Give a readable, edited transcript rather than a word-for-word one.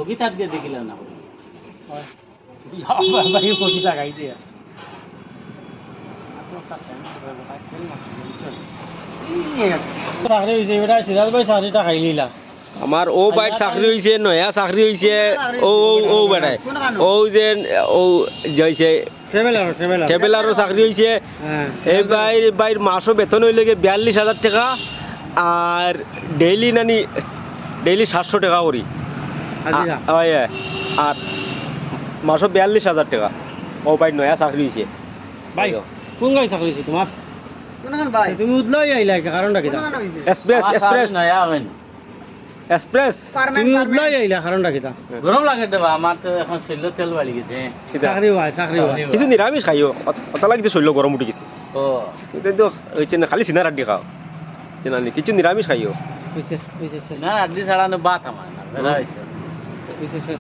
বগিতাত গিয়ে দেখিলাম না ভাই বগিতা খাইছে চাকরি হয়েছে বেটা সিরাজ ভাই চাকরিটা খাই নিলা আমার ও বাইর চাকরি হয়েছে নয়া চাকরি হয়েছে ও ও বেটায় ও যে ও যাইছে ট্রেভেলারও চাকরি হয়েছে এই বাইর মাসও বেতন হইলে 42,000 টাকা আর ডেইলি নানি ডেইলি 700 টাকা করি আর মাসও 42,000 টাকা ও বাইর নয়া চাকরি হয়েছে ভাই কোন গাড়ি চাকরি হয়েছে তোমার তুমি উদলাই আইলা কারণটা কি এক্সপ্রেস এক্সপ্রেস নয়া হবেন এক্সপ্রেস তুমি উদলাই আইলা কারণটা কি গরম লাগে দেবা আমার তো এখন শরীর তেল বাড়ি গেছে চাকরি হয় চাকরি হয় কিছু নিরামিষ খাইও অত লাগছে শৈল গরম উঠে গেছে ও তো হয়েছে না খালি সিনা রাড্ডি খাও চেনালি কিছু নিরামিষ খাইও বুঝছে না আদি ছাড়ানো বাত আমার না বেলা হয়েছে বুঝছে